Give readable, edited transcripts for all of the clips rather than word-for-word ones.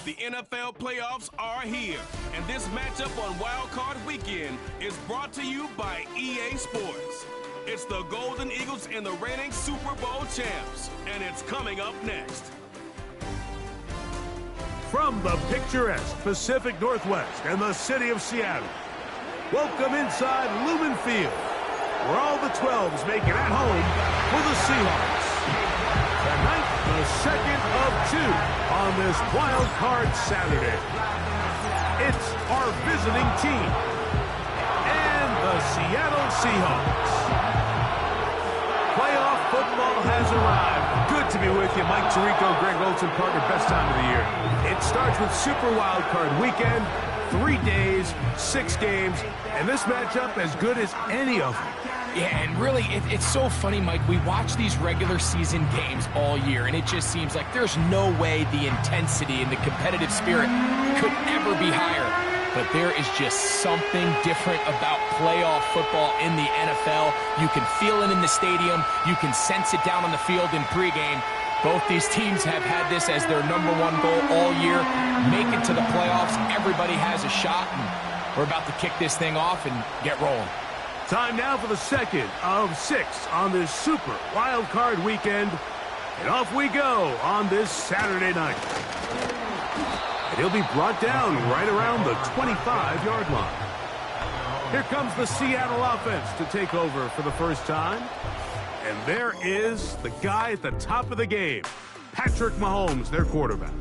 The NFL playoffs are here, and this matchup on Wild Card Weekend is brought to you by EA Sports. It's the Golden Eagles and the reigning Super Bowl champs, and it's coming up next. From the picturesque Pacific Northwest and the city of Seattle, welcome inside Lumen Field, where all the 12s make it at home for the Seahawks. Tonight, the second of two on this Wild Card Saturday. It's our visiting team and the Seattle Seahawks. Playoff football has arrived. Good to be with you, Mike Tirico, Greg Olson, partner, best time of the year. It starts with Super Wild Card Weekend, 3 days, 6 games, and this matchup as good as any of them. Yeah, and really, it's so funny, Mike. We watch these regular season games all year, and it just seems like there's no way the intensity and the competitive spirit could ever be higher. But there is just something different about playoff football in the NFL. You can feel it in the stadium. You can sense it down on the field in pregame. Both these teams have had this as their #1 goal all year. Make it to the playoffs. Everybody has a shot, and we're about to kick this thing off and get rolling. Time now for the second of 6 on this Super Wild Card Weekend. And off we go on this Saturday night. And he'll be brought down right around the 25-yard line. Here comes the Seattle offense to take over for the first time. And there is the guy at the top of the game, Patrick Mahomes, their quarterback.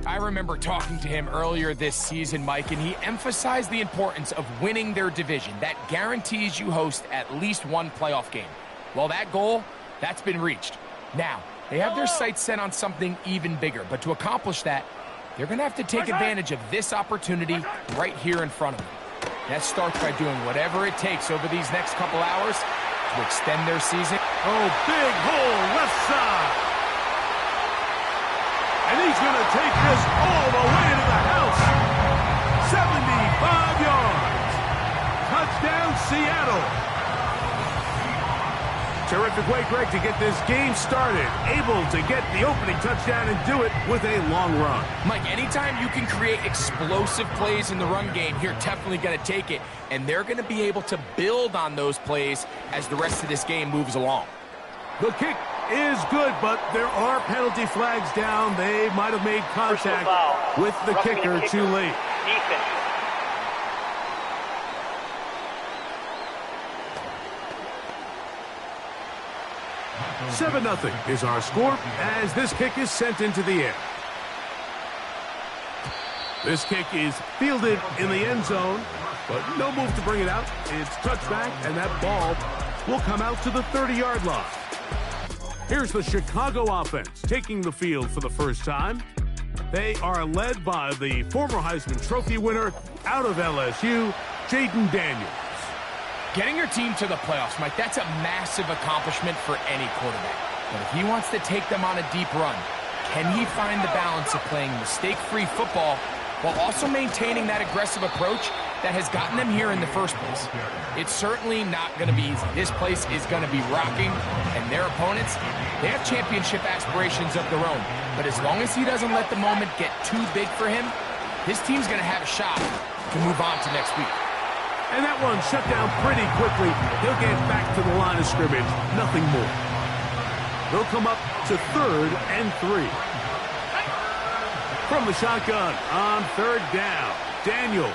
I remember talking to him earlier this season, Mike, and he emphasized the importance of winning their division. That guarantees you host at least one playoff game. Well, that goal, that's been reached. Now, they have their sights set on something even bigger, but to accomplish that, they're going to have to take advantage of this opportunity right here in front of them. That starts by doing whatever it takes over these next couple hours to extend their season. Oh, big hole left side. And he's going to take this all the way to the house. 75 yards. Touchdown, Seattle. Terrific way, Greg, to get this game started. Able to get the opening touchdown and do it with a long run. Mike, anytime you can create explosive plays in the run game, you're definitely going to take it. And they're going to be able to build on those plays as the rest of this game moves along. The kick is good, but there are penalty flags down. They might have made contact with the kicker too late. Defense. 7-0 is our score as this kick is sent into the air. This kick is fielded in the end zone, but no move to bring it out. It's touchback, and that ball will come out to the 30-yard line. Here's the Chicago offense taking the field for the first time. They are led by the former Heisman Trophy winner out of LSU, Jaden Daniels. Getting your team to the playoffs, Mike, that's a massive accomplishment for any quarterback. But if he wants to take them on a deep run, can he find the balance of playing mistake-free football while also maintaining that aggressive approach that has gotten them here in the first place? It's certainly not going to be easy. This place is going to be rocking, and their opponents, they have championship aspirations of their own. But as long as he doesn't let the moment get too big for him, this team's going to have a shot to move on to next week. And that one shut down pretty quickly. He'll get back to the line of scrimmage, nothing more. They'll come up to 3rd and 3. From the shotgun on 3rd down, Daniels.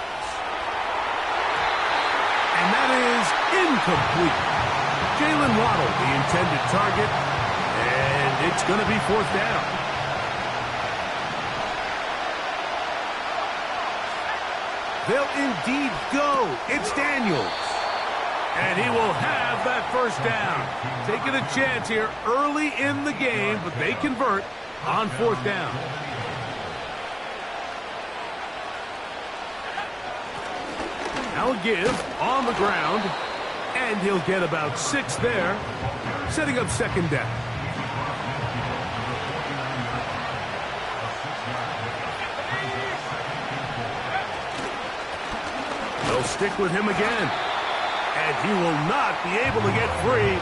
And that is incomplete. Jalen Waddle, the intended target, and it's going to be 4th down. They'll indeed go. It's Daniels. And he will have that first down. Taking a chance here early in the game, but they convert on 4th down. Now a give on the ground, and he'll get about 6 there, setting up 2nd down. They'll stick with him again, and he will not be able to get free,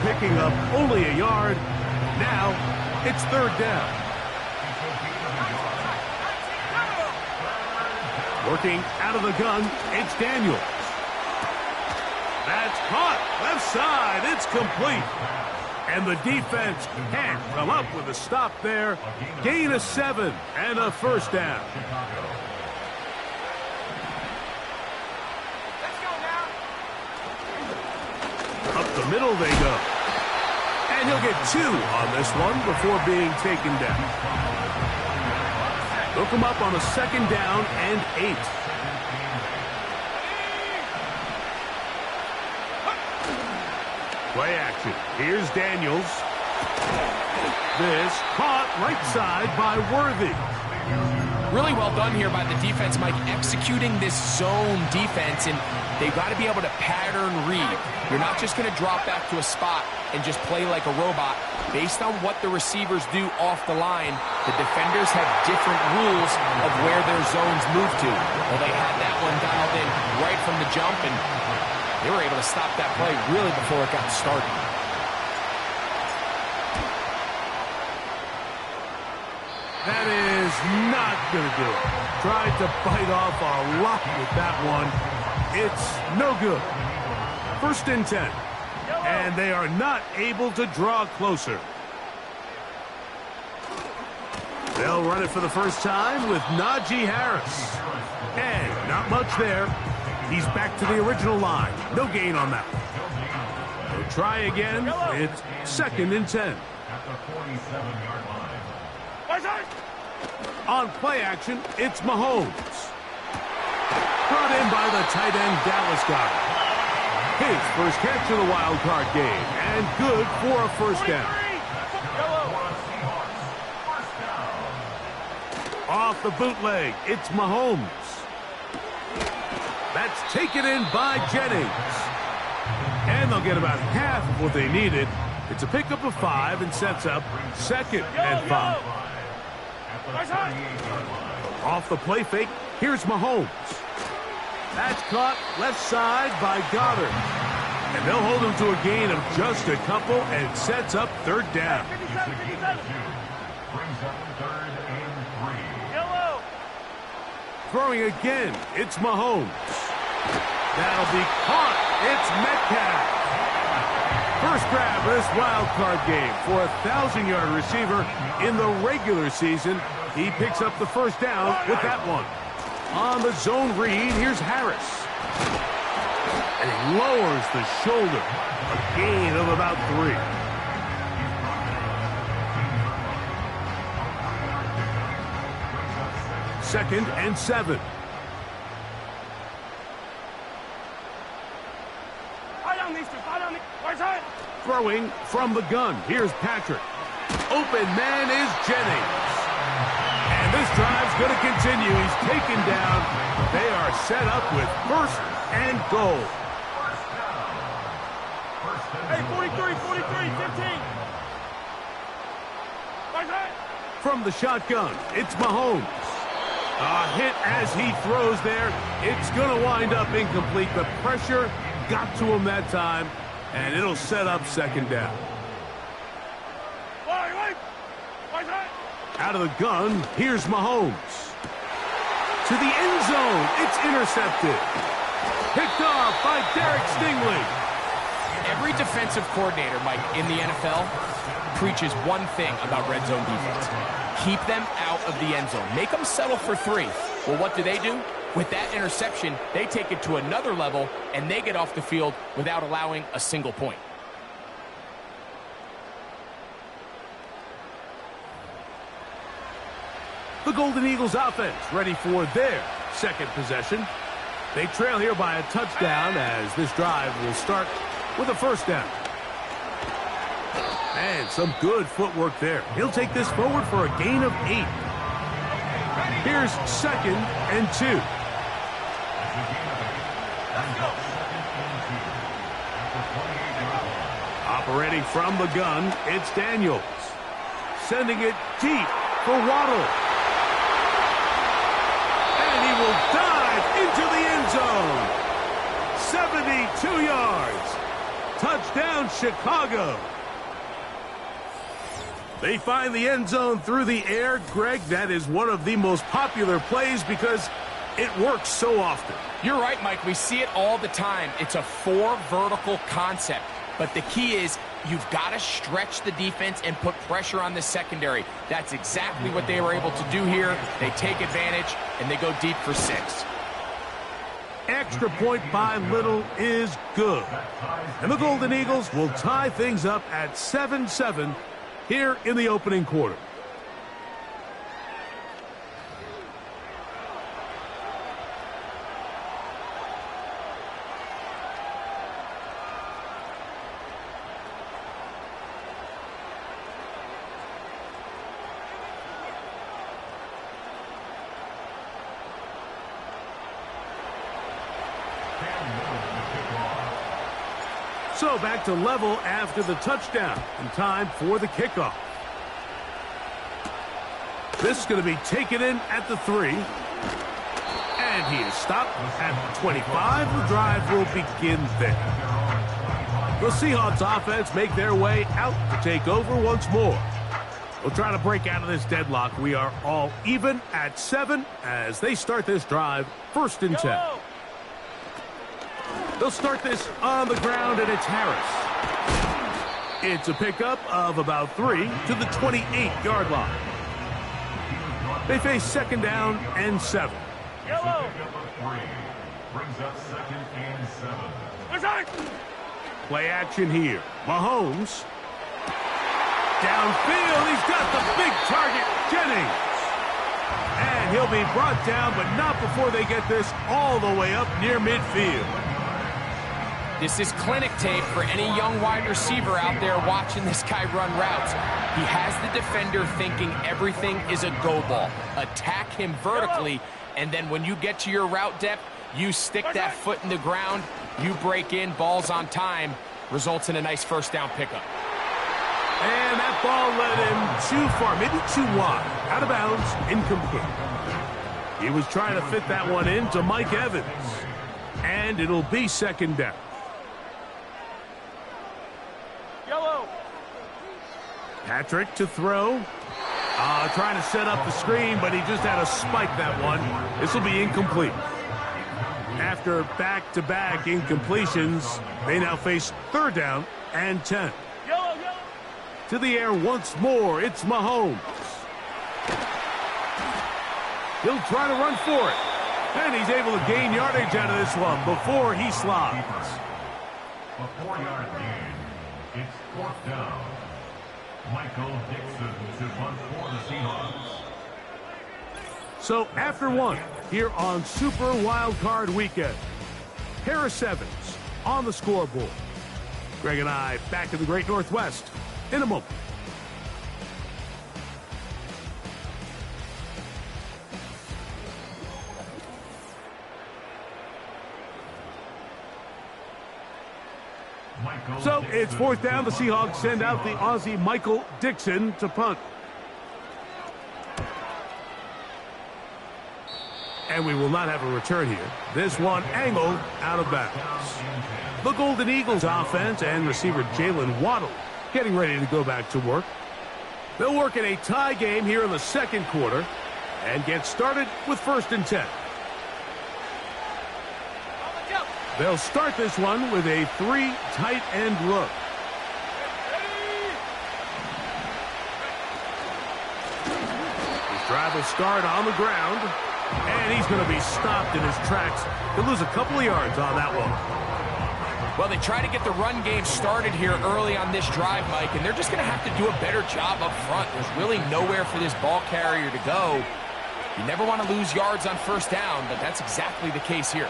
picking up only a yard. Now it's 3rd down. Working out of the gun, it's Daniels. That's caught. Left side. It's complete. And the defense can't come up with a stop there. Gain of 7 and a first down. Let's go now. Up the middle they go. And he'll get 2 on this one before being taken down. Look him up on a 2nd down and 8. Play action. Here's Daniels. This caught right side by Worthy. Really well done here by the defense, Mike, executing this zone defense, and they've got to be able to pattern read. You're not just going to drop back to a spot and just play like a robot. Based on what the receivers do off the line, the defenders have different rules of where their zones move to. Well, they had that one dialed in right from the jump, and they were able to stop that play really before it got started. That is not going to do it. Tried to bite off a lot with that one. It's no good. 1st and 10. And they are not able to draw closer. They'll run it for the first time with Najee Harris. And not much there. He's back to the original line. No gain on that. They'll try again. It's 2nd and 10. On play action, it's Mahomes. Brought in by the tight end Dallas guy. His first catch of the wild card game. And good for a first down. Off the bootleg, it's Mahomes. That's taken in by Jennings. And they'll get about half of what they needed. It's a pickup of 5 and sets up 2nd and 5. Off the play fake, here's Mahomes. That's caught left side by Goddard. And they'll hold him to a gain of just a couple and sets up 3rd down. Throwing again, it's Mahomes. That'll be caught. It's Metcalf. First grab of this wild card game for a 1,000-yard receiver in the regular season. He picks up the first down with that one. On the zone read, here's Harris. And he lowers the shoulder. A gain of about 3. Second and 7. Throwing from the gun. Here's Patrick. Open man is Jennings. And this drive's going to continue. He's taken down. They are set up with 1st and goal. Hey, 43, 15. From the shotgun, it's Mahomes. A hit as he throws there. It's going to wind up incomplete. The pressure got to him that time, and it'll set up 2nd down. Out of the gun, here's Mahomes. To the end zone, it's intercepted. Picked off by Derek Stingley. Every defensive coordinator, Mike, in the NFL preaches one thing about red zone defense. Keep them out of the end zone. Make them settle for 3. Well, what do? With that interception, they take it to another level, and they get off the field without allowing a single point. The Golden Eagles offense ready for their 2nd possession. They trail here by a touchdown as this drive will start with a first down. And some good footwork there. He'll take this forward for a gain of 8. Here's 2nd and 2. Operating from the gun, it's Daniels. Sending it deep for Waddle. And he will dive into the end zone. 72 yards. Touchdown, Chicago. They find the end zone through the air. Greg, that is one of the most popular plays because It works so often. You're right, Mike. We see it all the time. It's a 4 vertical concept. But the key is you've got to stretch the defense and put pressure on the secondary. That's exactly what they were able to do here. They take advantage, and they go deep for 6. Extra point by little is good. And the Golden Eagles will tie things up at 7-7 here in the opening quarter. So back to level after the touchdown, and time for the kickoff. This is going to be taken in at the 3. And he is stopped at the 25. The drive will begin there. The Seahawks offense make their way out to take over once more. We'll try to break out of this deadlock. We are all even at 7 as they start this drive, 1st and 10. They'll start this on the ground, and it's Harris. It's a pickup of about 3 to the 28-yard line. They face 2nd down and 7. Yellow. Brings up 2nd and 7. Play action here. Mahomes. Downfield, he's got the big target, Jennings. And he'll be brought down, but not before they get this all the way up near midfield. This is clinic tape for any young wide receiver out there watching this guy run routes. He has the defender thinking everything is a go ball. Attack him vertically, and then when you get to your route depth, you stick that foot in the ground, you break in, ball's on time, results in a nice 1st down pickup. And that ball led him too far, maybe too wide. Out of bounds, incomplete. He was trying to fit that one in to Mike Evans. And it'll be 2nd down. Yellow. Patrick to throw. Trying to set up the screen, but he just had to spike that one. This will be incomplete. After back-to-back incompletions, they now face 3rd down and 10. Yellow. To the air once more, it's Mahomes. He'll try to run for it. And he's able to gain yardage out of this one before he slides. A 4-yard gain. It's 4th down. Michael Dixon to punt for the Seahawks. So after 1, here on Super Wild Card Weekend, Harris Evans on the scoreboard. Greg and I back in the Great Northwest in a moment. So it's 4th down. The Seahawks send out the Aussie Michael Dixon to punt. And we will not have a return here. This one angled out of bounds. The Golden Eagles offense and receiver Jalen Waddle getting ready to go back to work. They'll work in a tie game here in the 2nd quarter and get started with 1st and 10. They'll start this one with a 3 tight end look. His drive will start on the ground, and he's going to be stopped in his tracks. He'll lose a couple of yards on that one. Well, they try to get the run game started here early on this drive, Mike, and they're just going to have to do a better job up front. There's really nowhere for this ball carrier to go. You never want to lose yards on 1st down, but that's exactly the case here.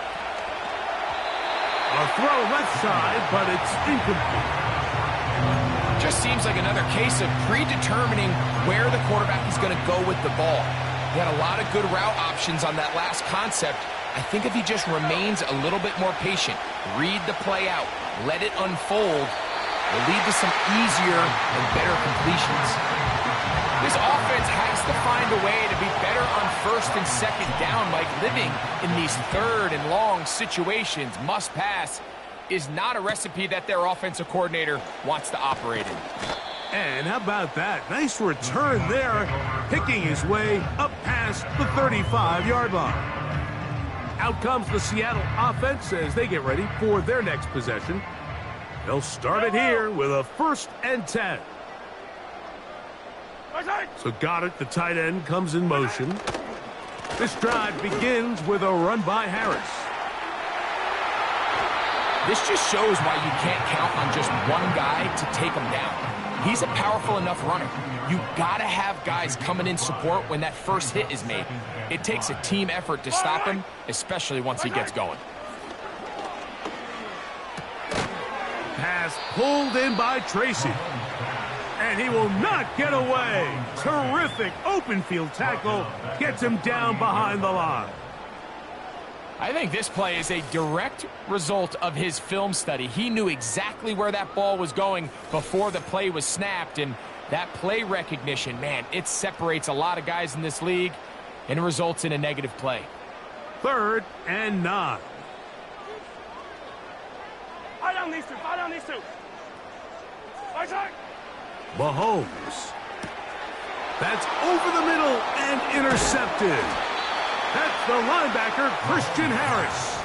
A throw left side, but it's incomplete. Just seems like another case of predetermining where the quarterback is going to go with the ball. He had a lot of good route options on that last concept. I think if he just remains a little bit more patient, read the play out, let it unfold, will lead to some easier and better completions. This offense has to find a way to be better on 1st and 2nd down, Mike. Living in these 3rd and long situations, must pass, is not a recipe that their offensive coordinator wants to operate in. And how about that? Nice return there, picking his way up past the 35-yard line. Out comes the Seattle offense as they get ready for their next possession. They'll start it here with a 1st and 10. So got it. The tight end comes in motion. This drive begins with a run by Harris. This just shows why you can't count on just one guy to take him down. He's a powerful enough runner. You gotta have guys coming in support when that first hit is made. It takes a team effort to stop him, especially once he gets going. Pass pulled in by Tracy. And he will not get away. Terrific open field tackle. Gets him down behind the line. I think this play is a direct result of his film study. He knew exactly where that ball was going before the play was snapped, and that play recognition, man, it separates a lot of guys in this league, and it results in a negative play. 3rd and 9. Buy down these two. Buy down these two. Mahomes. That's over the middle and intercepted. That's the linebacker, Christian Harris.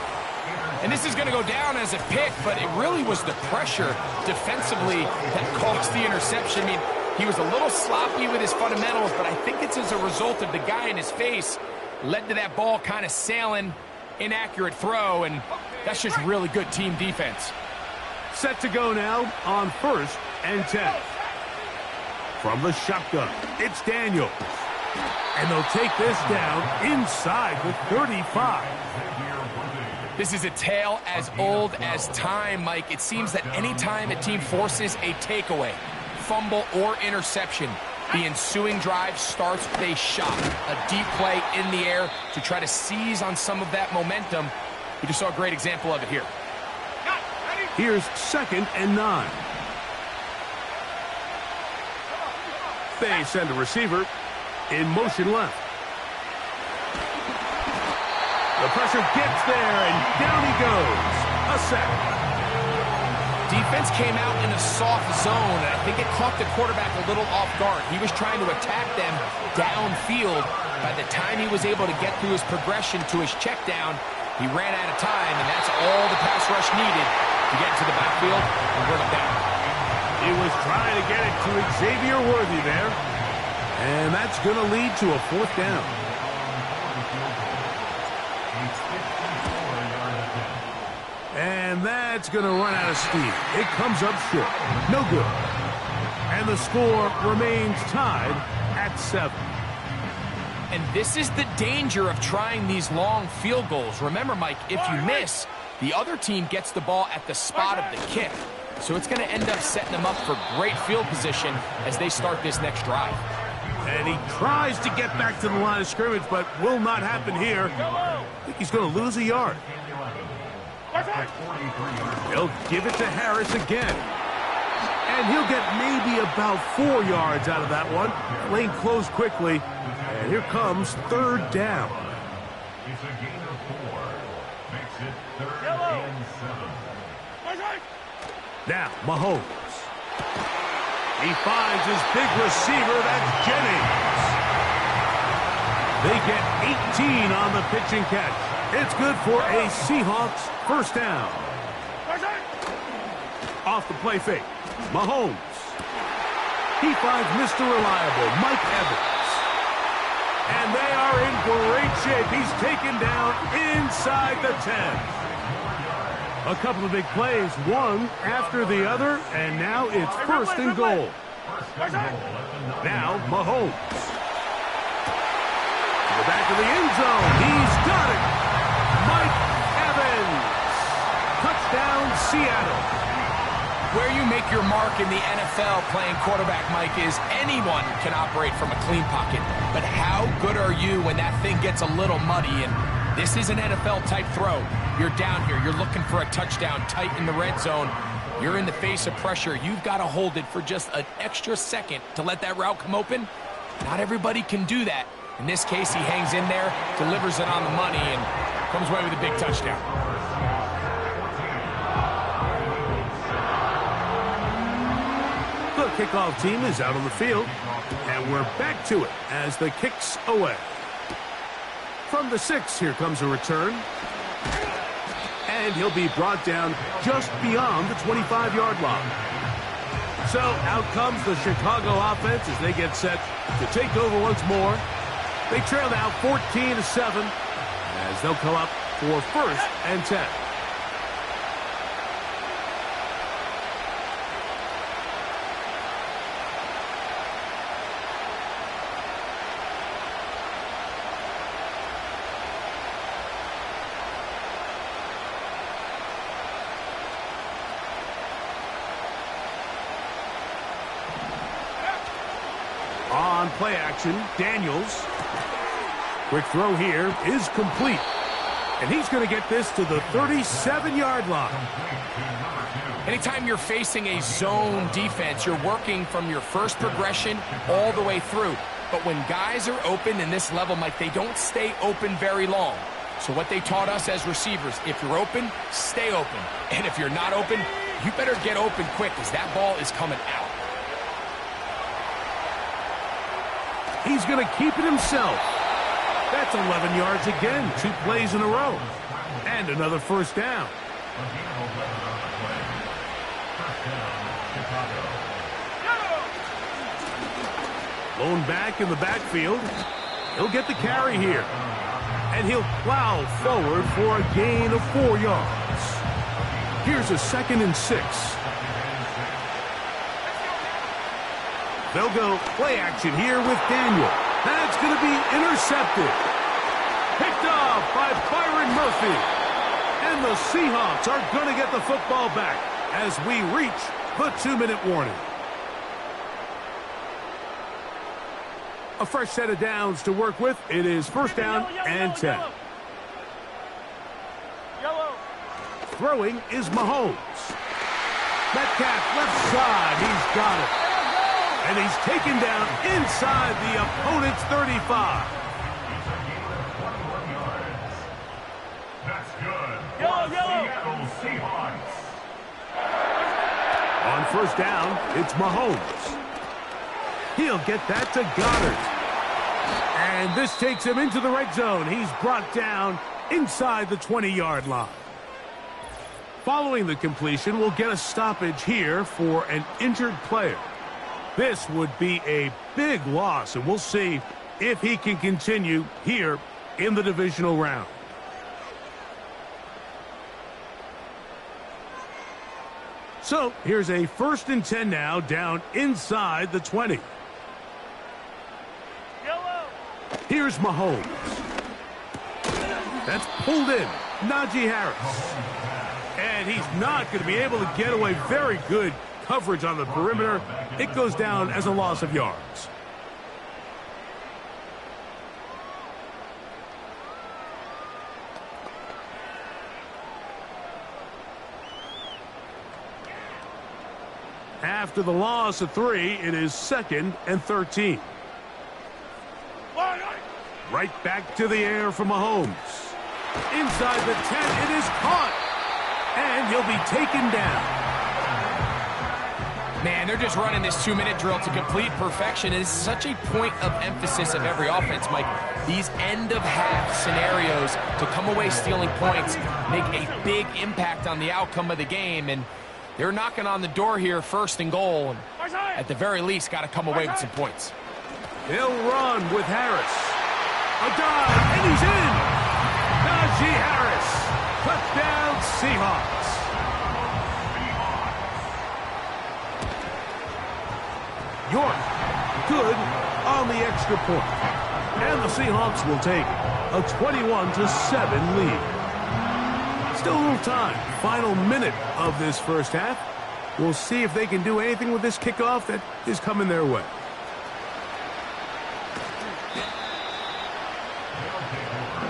And this is going to go down as a pick, but it really was the pressure defensively that caused the interception. I mean, he was a little sloppy with his fundamentals, but I think it's as a result of the guy in his face led to that ball kind of sailing, inaccurate throw, and that's just really good team defense. Set to go now on 1st and 10. From the shotgun, it's Daniels. And they'll take this down inside the 35. This is a tale as old as time, Mike. It seems that anytime a team forces a takeaway, fumble, or interception, the ensuing drive starts with a shot, a deep play in the air to try to seize on some of that momentum. We just saw a great example of it here. Here's 2nd and 9. They send a receiver in motion left. The pressure gets there, and down he goes. A sack. Defense came out in a soft zone, and I think it caught the quarterback a little off guard. He was trying to attack them downfield. By the time he was able to get through his progression to his check down, he ran out of time, and that's all the pass rush needed to get into the backfield and bring him down. He was trying to get it to Xavier Worthy there. And that's going to lead to a 4th down. And that's going to run out of steam. It comes up short. No good. And the score remains tied at 7. And this is the danger of trying these long field goals. Remember, Mike, if you miss, the other team gets the ball at the spot of the kick. So it's going to end up setting them up for great field position as they start this next drive. And he tries to get back to the line of scrimmage, but will not happen here. I think he's going to lose a yard. He'll give it to Harris again. And he'll get maybe about 4 yards out of that one. Lane closed quickly. And here comes 3rd down. It's a gain of 4. Makes it 3rd and 7. Now, Mahomes. He finds his big receiver, that's Jennings. They get 18 on the pitch and catch. It's good for a Seahawks 1st down. Off the play fake, Mahomes. He finds Mr. Reliable, Mike Evans. And they are in great shape. He's taken down inside the 10. A couple of big plays, one after the other, and now it's 1st and goal. Now, Mahomes. To the back of the end zone. He's got it. Mike Evans. Touchdown, Seattle. Where you make your mark in the NFL playing quarterback, Mike, is anyone can operate from a clean pocket. But how good are you when that thing gets a little muddy? And this is an NFL-type throw. You're down here. You're looking for a touchdown tight in the red zone. You're in the face of pressure. You've got to hold it for just an extra second to let that route come open. Not everybody can do that. In this case, he hangs in there, delivers it on the money, and comes away with a big touchdown. The kickoff team is out on the field, and we're back to it as the kick's away. From the 6, here comes a return. And he'll be brought down just beyond the 25-yard line. So out comes the Chicago offense as they get set to take over once more. They trail now 14-7 as they'll come up for 1st and 10. On play action, Daniels. Quick throw here is complete. And he's going to get this to the 37-yard line. Anytime you're facing a zone defense, you're working from your first progression all the way through. But when guys are open in this level, Mike, they don't stay open very long. So what they taught us as receivers, if you're open, stay open. And if you're not open, you better get open quick because that ball is coming out. He's going to keep it himself. That's 11 yards again, 2 plays in a row. And another 1st down. Lone back in the backfield. He'll get the carry here. And he'll plow forward for a gain of 4 yards. Here's a 2nd and 6. They'll go play action here with Daniel. That's going to be intercepted. Picked off by Byron Murphy. And the Seahawks are going to get the football back as we reach the 2-minute warning. A fresh set of downs to work with. It is 1st down and 10. Throwing is Mahomes. Metcalf left side. He's got it. And he's taken down inside the opponent's 35. That's good. Yellow. Seahawks. On 1st down, it's Mahomes. He'll get that to Goddard. And this takes him into the red zone. He's brought down inside the 20-yard line. Following the completion, we'll get a stoppage here for an injured player. This would be a big loss, and we'll see if he can continue here in the divisional round. So here's a 1st and 10 now, down inside the 20. Here's Mahomes. That's pulled in. Najee Harris. And he's not going to be able to get away. Very good coverage on the perimeter. It goes down as a loss of yards. After the loss of 3, it is 2nd and 13. Right back to the air for Mahomes. Inside the 10, it is caught. And he'll be taken down. Man, they're just running this 2-minute drill to complete perfection. It is such a point of emphasis of every offense, Mike. These end-of-half scenarios to come away stealing points make a big impact on the outcome of the game. And they're knocking on the door here, 1st and goal. And at the very least, got to come away with some points. He'll run with Harris. A dive, and he's in. Najee Harris. Touchdown, Seahawks. York, good on the extra point. And the Seahawks will take a 21-7 lead. Still a little time. Final minute of this 1st half. We'll see if they can do anything with this kickoff that is coming their way.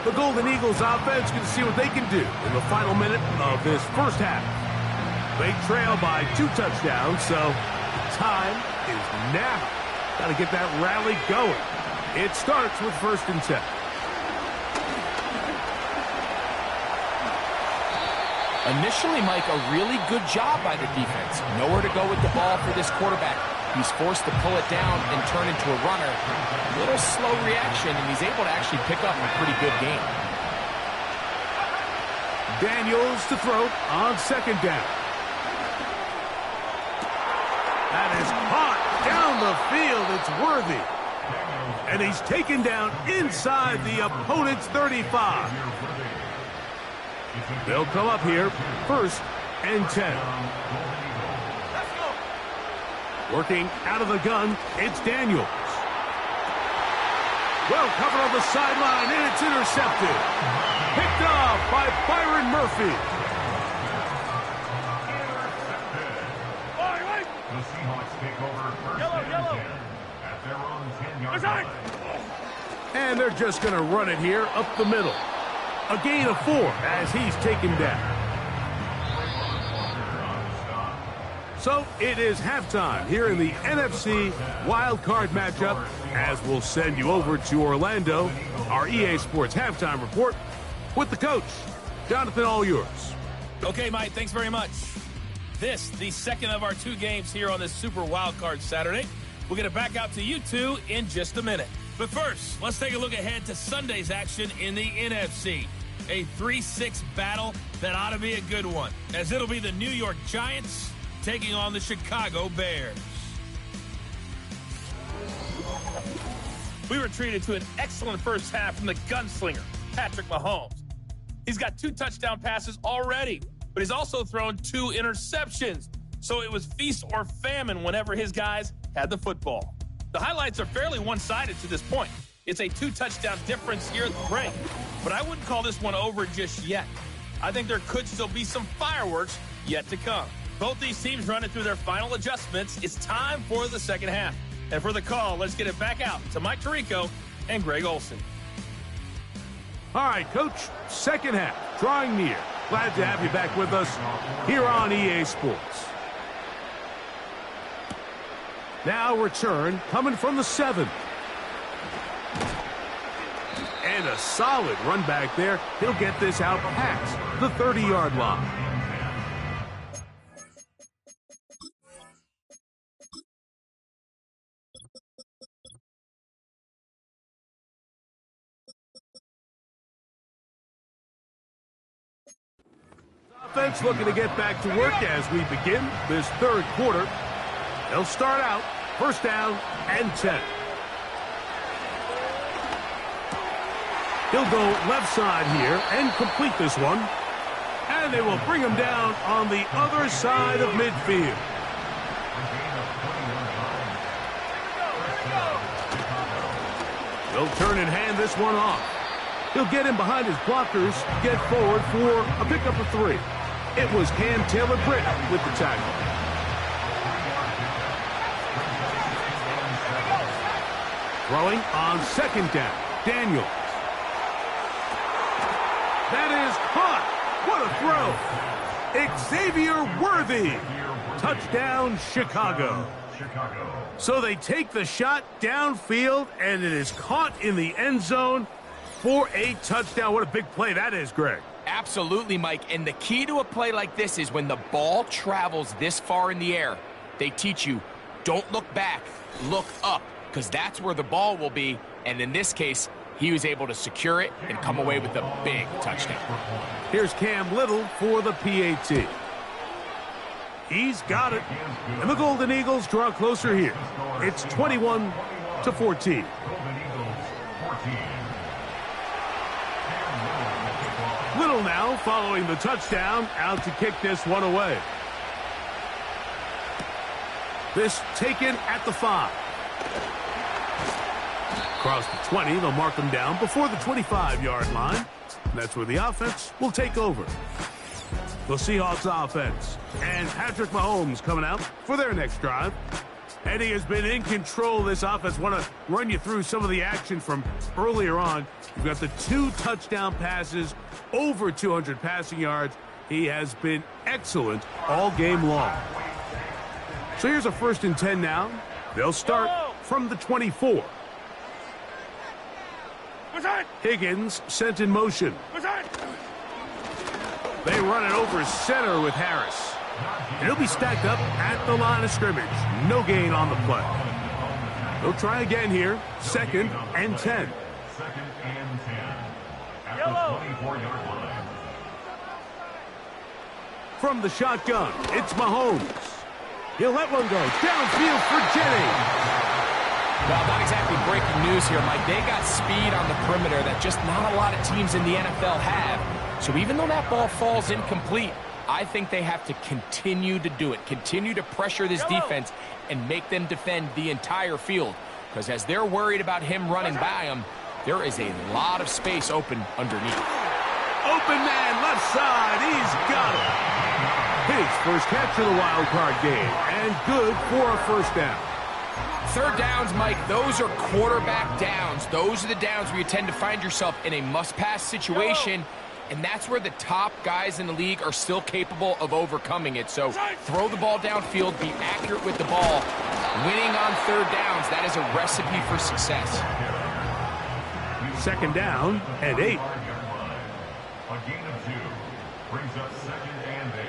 The Golden Eagles offense going to see what they can do in the final minute of this 1st half. They trail by 2 touchdowns, so time is now. Got to get that rally going. It starts with 1st and 10. Initially, Mike, a really good job by the defense. Nowhere to go with the ball for this quarterback. He's forced to pull it down and turn into a runner. A little slow reaction, and he's able to actually pick up a pretty good game. Daniels to throw on second down. That is caught down the field. It's Worthy. And he's taken down inside the opponent's 35. They'll come up here, 1st and 10. Working out of the gun, it's Daniels. Well covered on the sideline, and it's intercepted. Picked off by Byron Murphy. The Seahawks take over 1st and 10 at their own 10-yard line. And they're just going to run it here up the middle. A gain of 4 as he's taken down. So it is halftime here in the NFC Wild Card matchup, as we'll send you over to Orlando, our EA Sports halftime report with the coach. Jonathan, all yours. Okay, Mike, thanks very much. This, the second of our 2 games here on this Super Wild Card Saturday. We'll get it back out to you 2 in just a minute. But first, let's take a look ahead to Sunday's action in the NFC. A 3-6 battle that ought to be a good one, as it'll be the New York Giants taking on the Chicago Bears. We were treated to an excellent first half from the gunslinger, Patrick Mahomes. He's got 2 touchdown passes already, but he's also thrown 2 interceptions. So it was feast or famine whenever his guys had the football. The highlights are fairly one-sided to this point. It's a 2-touchdown difference here at the break, but I wouldn't call this one over just yet. I think there could still be some fireworks yet to come. Both these teams running through their final adjustments. It's time for the second half. And for the call, let's get it back out to Mike Tirico and Greg Olson. All right, Coach, second half, drawing near. Glad to have you back with us here on EA Sports. Now return coming from the 7. And a solid run back there. He'll get this out past the 30-yard line. Offense looking to get back to work as we begin this 3rd quarter. They'll start out 1st down and 10. He'll go left side here and complete this one. And they will bring him down on the other side of midfield. They'll turn and hand this one off. He'll get in behind his blockers, get forward for a pickup of 3. It was Cam Taylor-Britt with the tackle. Throwing on 2nd down, Daniels. That is caught. What a throw. Xavier Worthy. Touchdown, Chicago. So they take the shot downfield, and it is caught in the end zone for a touchdown. What a big play that is, Greg. Absolutely, Mike. And the key to a play like this is when the ball travels this far in the air, they teach you, don't look back, look up, because that's where the ball will be. And in this case, he was able to secure it and come away with a big touchdown. Here's Cam Little for the PAT. He's got it. And the Golden Eagles draw closer here. It's 21-14. Little now following the touchdown, out to kick this one away. This taken at the 5. Across the 20, they'll mark him down before the 25-yard line. That's where the offense will take over. The Seahawks offense and Patrick Mahomes coming out for their next drive. And he has been in control of this offense. Want to run you through some of the action from earlier on. You've got the 2 touchdown passes, over 200 passing yards. He has been excellent all game long. So here's a 1st and 10 now. They'll start from the 24. Higgins sent in motion. They run it over center with Harris. And he'll be stacked up at the line of scrimmage. No gain on the play. They'll try again here. 2nd and 10. 2nd and 10. At the 24-yard line. From the shotgun, it's Mahomes. He'll let one go. Downfield for Jennings. Well, not exactly breaking news here, Mike. They got speed on the perimeter that just not a lot of teams in the NFL have. So even though that ball falls incomplete, I think they have to continue to do it. Continue to pressure this defense and make them defend the entire field. Because as they're worried about him running by them, there is a lot of space open underneath. Open man, left side. He's got it. His first catch of the wild card game. And good for a first down. Third downs, Mike, those are quarterback downs. Those are the downs where you tend to find yourself in a must-pass situation, and that's where the top guys in the league are still capable of overcoming it. So throw the ball downfield, be accurate with the ball. Winning on third downs, that is a recipe for success. Second down and 8. A gain of 2 brings up second and 8.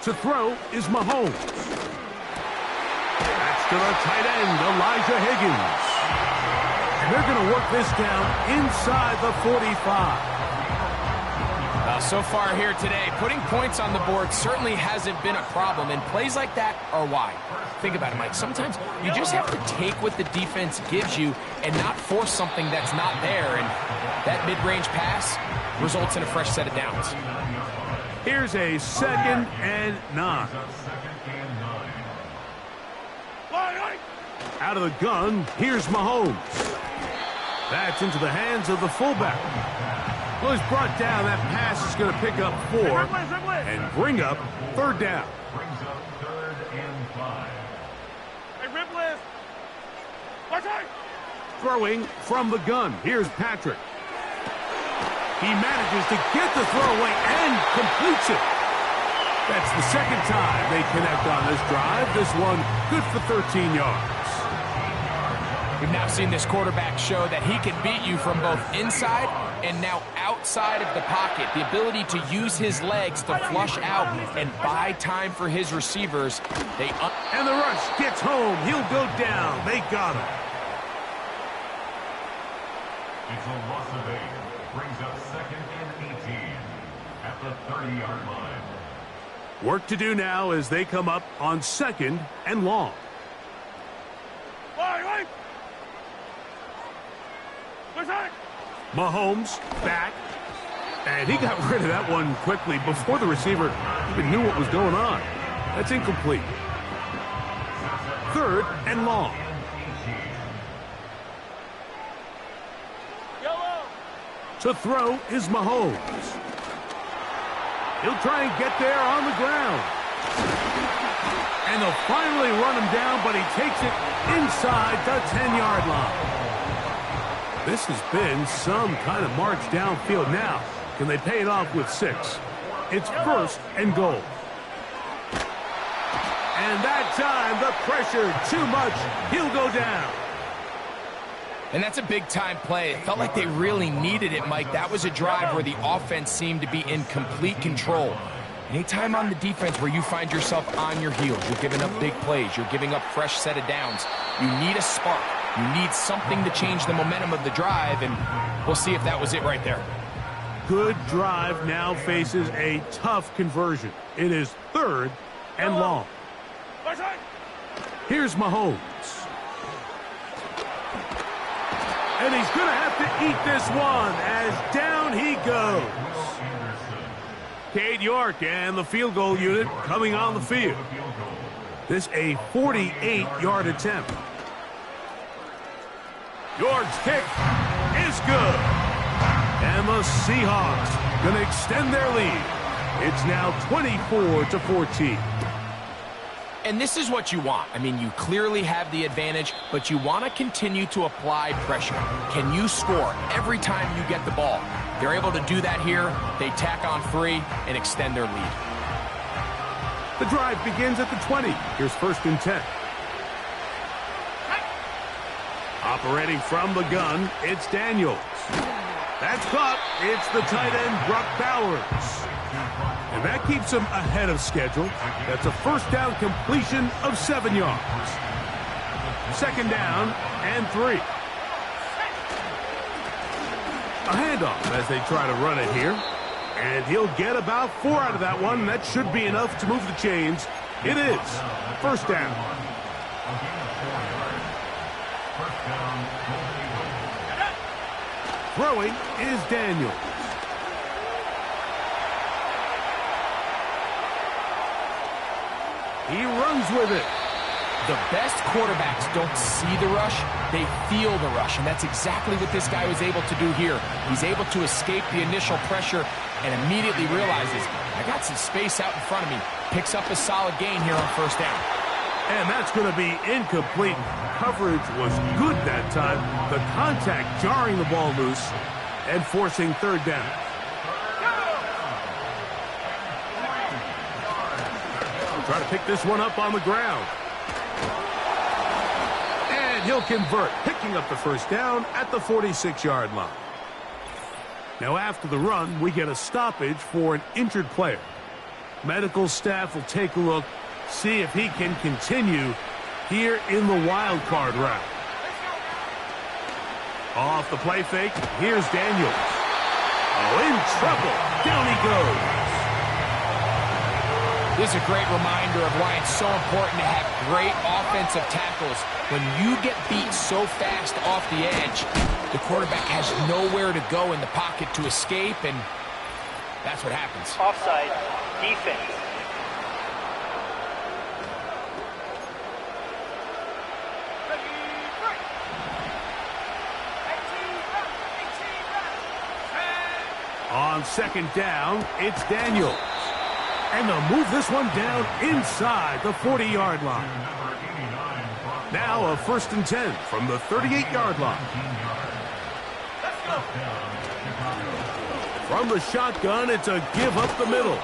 To throw is Mahomes. That's to the tight end, Elijah Higgins. And they're going to work this down inside the 45. So far here today, putting points on the board certainly hasn't been a problem, and plays like that are why. Think about it, Mike. Sometimes you just have to take what the defense gives you and not force something that's not there, and that mid-range pass results in a fresh set of downs. Here's a second and 9. Out of the gun, here's Mahomes. That's into the hands of the fullback. Well, he's brought down. That pass is going to pick up 4 and bring up third down. Brings up third and 5. Hey, Ripley! Watch out! Throwing from the gun, here's Patrick. He manages to get the throw away and completes it. That's the second time they connect on this drive. This one good for 13 yards. We've now seen this quarterback show that he can beat you from both inside and now outside of the pocket. The ability to use his legs to flush out and buy time for his receivers. And the rush gets home. He'll go down. They got him. It's a loss of 8. Brings up second and 18 at the 30-yard line. Work to do now as they come up on second and long. Mahomes back, and he got rid of that one quickly before the receiver even knew what was going on. That's incomplete. Third and long. To throw is Mahomes. He'll try and get there on the ground. And they'll finally run him down, but he takes it inside the 10-yard line. This has been some kind of march downfield now. Can they pay it off with 6? It's first and goal. And that time, the pressure too much. He'll go down. And that's a big-time play. It felt like they really needed it, Mike. That was a drive where the offense seemed to be in complete control. Anytime on the defense where you find yourself on your heels, you're giving up big plays, you're giving up fresh set of downs, you need a spark. You need something to change the momentum of the drive, and we'll see if that was it right there. Good drive now faces a tough conversion. It is third and long. Here's Mahomes. And he's going to have to eat this one as down he goes. Cade York and the field goal unit coming on the field. This a 48-yard attempt. York's kick is good. And the Seahawks going to extend their lead. It's now 24-14. And this is what you want. I mean, you clearly have the advantage, but you want to continue to apply pressure. Can you score every time you get the ball? They're able to do that here. They tack on 3 and extend their lead. The drive begins at the 20. Here's first and 10. Operating from the gun, it's Daniels. That's caught. It's the tight end, Brock Bowers. And that keeps him ahead of schedule. That's a first down completion of 7 yards. Second down and 3. A handoff as they try to run it here. And he'll get about 4 out of that one. That should be enough to move the chains. It is. First down. Throwing is Daniels. He runs with it. The best quarterbacks don't see the rush, they feel the rush, and that's exactly what this guy was able to do here. He's able to escape the initial pressure and immediately realizes, I got some space out in front of me. Picks up a solid gain here on first down. And that's going to be incomplete. Coverage was good that time. The contact jarring the ball loose and forcing third down. Try to pick this one up on the ground. And he'll convert, picking up the first down at the 46-yard line. Now after the run, we get a stoppage for an injured player. Medical staff will take a look, see if he can continue here in the wild card round. Off the play fake, here's Daniels. Oh, in trouble. Down he goes. This is a great reminder of why it's so important to have great offensive tackles. When you get beat so fast off the edge, the quarterback has nowhere to go in the pocket to escape, and that's what happens. Offside, defense. On second down, it's Daniels. And they'll move this one down inside the 40-yard line. Now a 1st and 10 from the 38-yard line. From the shotgun, it's a give up the middle.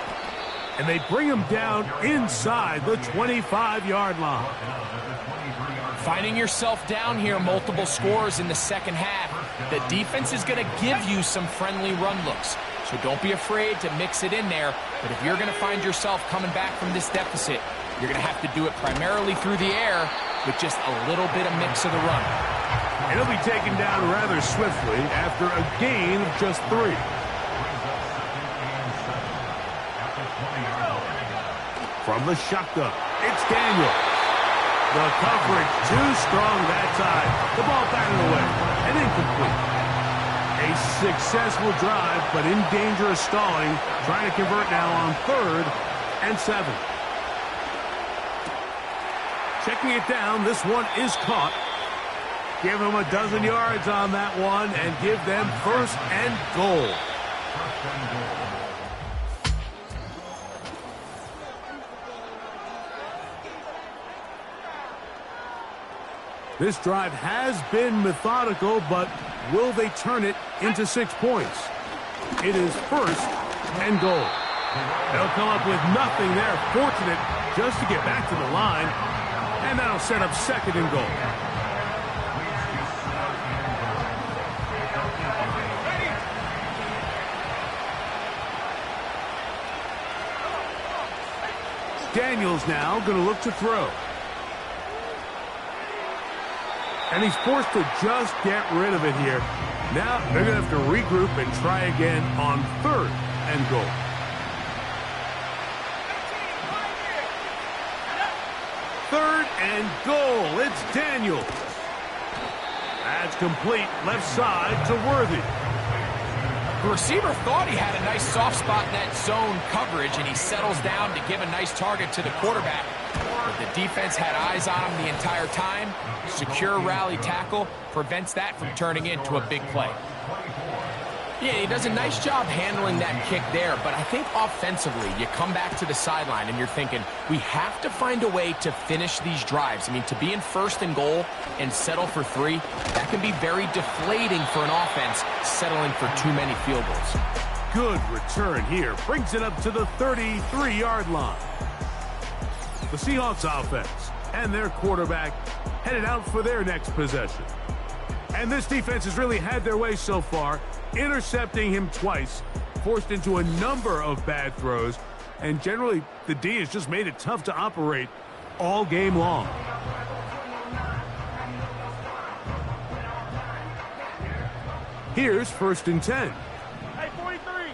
And they bring him down inside the 25-yard line. Finding yourself down here, multiple scores in the second half. The defense is going to give you some friendly run looks. So don't be afraid to mix it in there. But if you're going to find yourself coming back from this deficit, you're going to have to do it primarily through the air with just a little bit of mix of the run. And he'll be taken down rather swiftly after a gain of just 3. From the shotgun, it's Daniels. The coverage too strong that time. The ball batted away and incomplete. A successful drive, but in danger of stalling. Trying to convert now on 3rd and 7. Checking it down, this one is caught. Give them a dozen yards on that one and give them 1st and goal. This drive has been methodical, but will they turn it into 6 points? It is 1st and goal. They'll come up with nothing there. Fortunate just to get back to the line. And that'll set up 2nd and goal. Daniels now going to look to throw. And he's forced to just get rid of it here. Now they're going to have to regroup and try again on 3rd and goal. Third and goal. It's Daniels. That's complete left side to Worthy. The receiver thought he had a nice soft spot in that zone coverage, and he settles down to give a nice target to the quarterback. But the defense had eyes on him the entire time. Secure rally tackle prevents that from turning into a big play. Yeah, he does a nice job handling that kick there, but I think offensively, you come back to the sideline and you're thinking, we have to find a way to finish these drives. I mean, to be in 1st and goal and settle for 3, that can be very deflating for an offense, settling for too many field goals. Good return here. Brings it up to the 33-yard line. The Seahawks offense and their quarterback headed out for their next possession. And this defense has really had their way so far, intercepting him twice, forced into a number of bad throws, and generally the D has just made it tough to operate all game long. Here's 1st and 10. Hey, 43.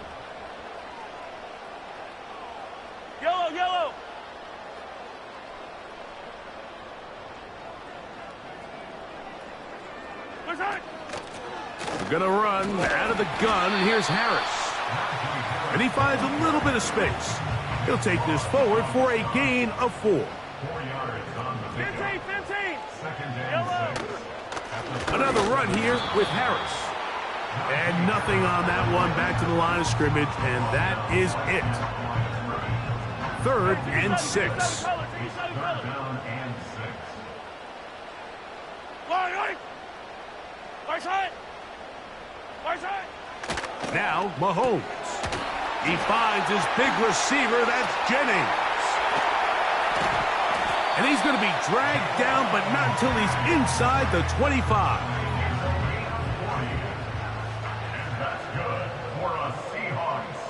They're going to run out of the gun, and here's Harris. And he finds a little bit of space. He'll take this forward for a gain of 4. 4 yards on the pickup. 15. Second and 6. Another run here with Harris. And nothing on that one, back to the line of scrimmage, and that is it. 3rd and 6. Third down and 6. Now Mahomes. He finds his big receiver, that's Jennings. And he's going to be dragged down, but not until he's inside the 25. And that's good for a Seahawks.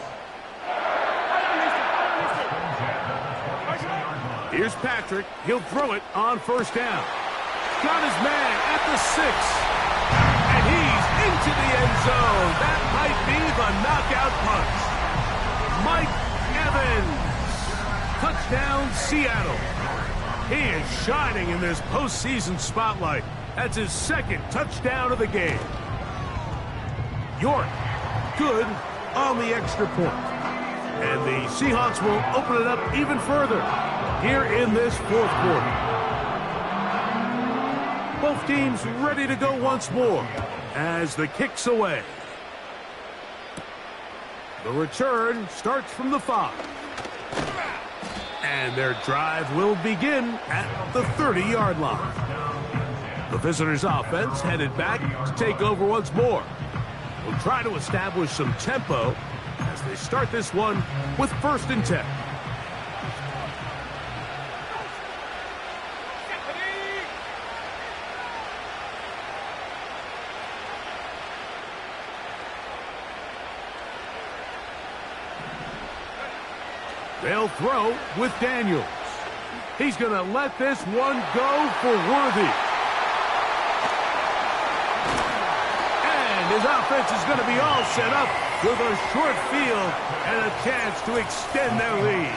Here's Patrick. He'll throw it on 1st down. Got his man at the 6. And he's into the end zone. That might be the knockout punch. Mike Evans. Touchdown, Seattle. He is shining in this postseason spotlight. That's his 2nd touchdown of the game. York, good on the extra point. And the Seahawks will open it up even further here in this 4th quarter. Both teams ready to go once more as the kick's away. The return starts from the 5. And their drive will begin at the 30-yard line. The visitors' offense headed back to take over once more. Will try to establish some tempo as they start this one with 1st and 10. They'll throw with Daniels. He's going to let this one go for Worthy. And his offense is going to be all set up with a short field and a chance to extend their lead.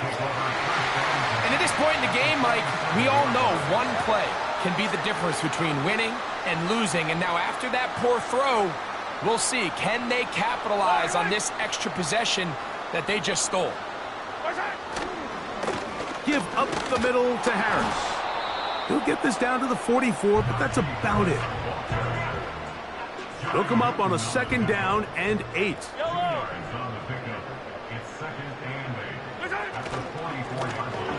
And at this point in the game, Mike, we all know one play can be the difference between winning and losing. And now after that poor throw, we'll see, can they capitalize on this extra possession that they just stole? Give up the middle to Harris. He'll get this down to the 44, but that's about it. They'll come up on a 2nd down and 8.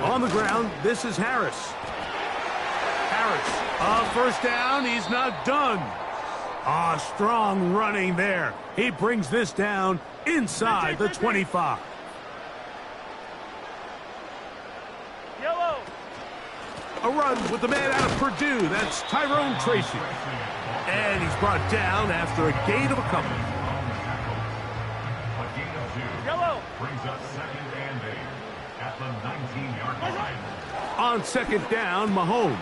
On the ground, this is Harris. Harris on 1st down. He's not done. Strong running there. He brings this down inside the 25. A run with the man out of Purdue. That's Tyrone Tracy. And he's brought down after a gain of a couple. A gain of 2. Yellow. Brings up 2nd and 8 at the 19-yard line. On 2nd down, Mahomes.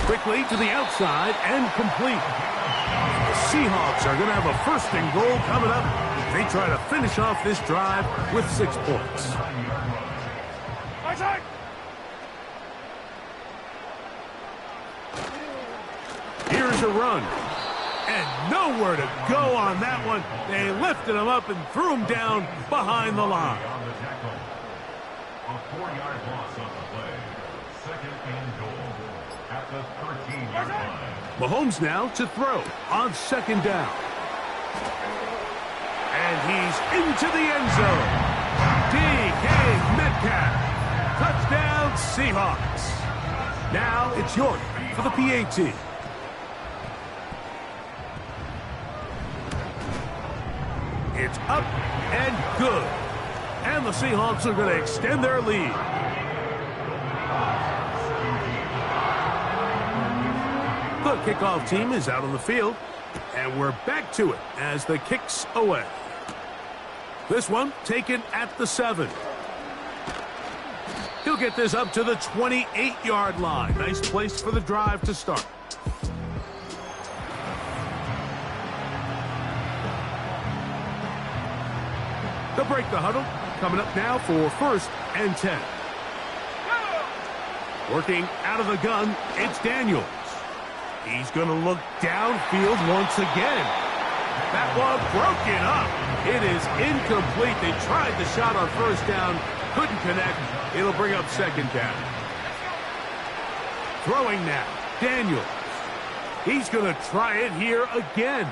Quickly to the outside and complete. The Seahawks are going to have a 1st and goal coming up. They try to finish off this drive with 6 points. Here's a run. And nowhere to go on that one. They lifted him up and threw him down behind the line. A 4-yard loss on the play. 2nd and goal at the 13-yard line. Mahomes now to throw on 2nd down. And he's into the end zone. DK Metcalf. Touchdown, Seahawks. Now it's York for the PAT. It's up and good. And the Seahawks are going to extend their lead. The kickoff team is out on the field. And we're back to it as the kick's away. This one taken at the 7. He'll get this up to the 28-yard line. Nice place for the drive to start. They'll break the huddle. Coming up now for 1st and 10. Working out of the gun, it's Daniels. He's going to look downfield once again. That one broken up. It is incomplete. They tried the shot on first down, couldn't connect. It'll bring up second down. Throwing now, Daniels. He's going to try it here again.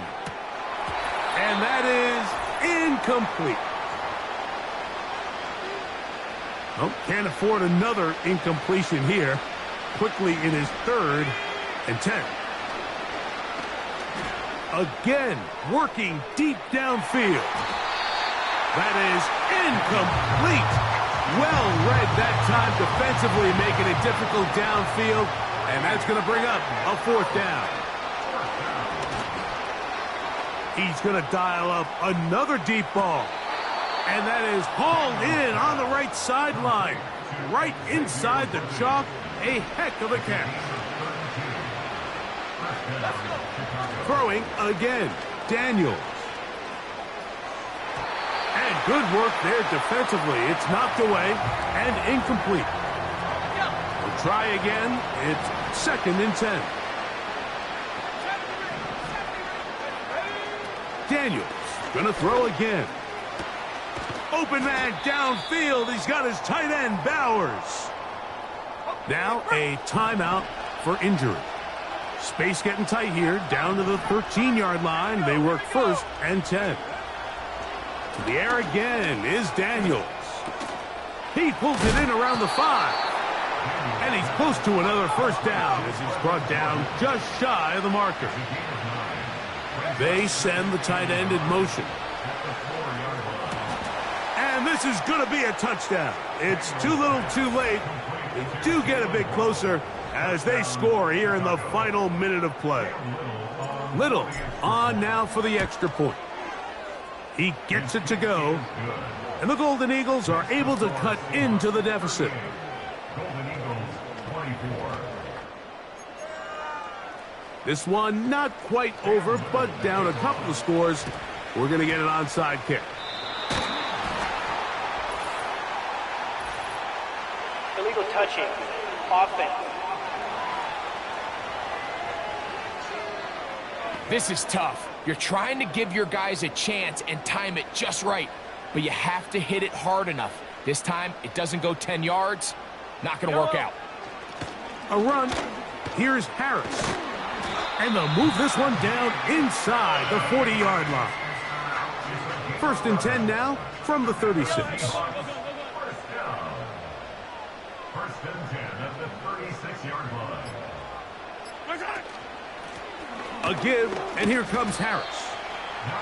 And that is incomplete. Oh, can't afford another incompletion here. Quickly in his 3rd and 10. Again, working deep downfield. That is incomplete. Well read that time defensively, making it difficult downfield. And that's going to bring up a 4th down. He's going to dial up another deep ball. And that is hauled in on the right sideline. Right inside the chalk. A heck of a catch. Throwing again. Daniels. And good work there defensively. It's knocked away and incomplete. We'll try again. It's 2nd and 10. Daniels gonna throw again. Open man downfield. He's got his tight end, Bowers. Now a timeout for injury. Space getting tight here, down to the 13-yard line. They work 1st and 10. To the air again is Daniels. He pulls it in around the 5. And he's close to another 1st down as he's brought down just shy of the marker. They send the tight end in motion. And this is going to be a touchdown. It's too little too late. They do get a bit closer as they score here in the final minute of play. Little on now for the extra point. He gets it to go. And the Golden Eagles are able to cut into the deficit. Golden Eagles 24. This one not quite over, but down a couple of scores. We're going to get an onside kick. Illegal touching. Offense. This is tough. You're trying to give your guys a chance and time it just right, but you have to hit it hard enough. This time, it doesn't go 10 yards. Not going to work out. A run. Here's Harris. And they'll move this one down inside the 40-yard line. 1st and 10 now from the 36. First down. 1st and 10 at the 36-yard line. A give, and here comes Harris.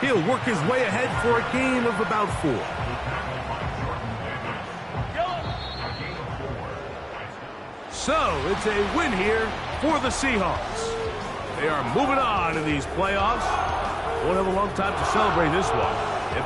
He'll work his way ahead for a gain of about 4. So it's a win here for the Seahawks. They are moving on in these playoffs. Won't have a long time to celebrate this one.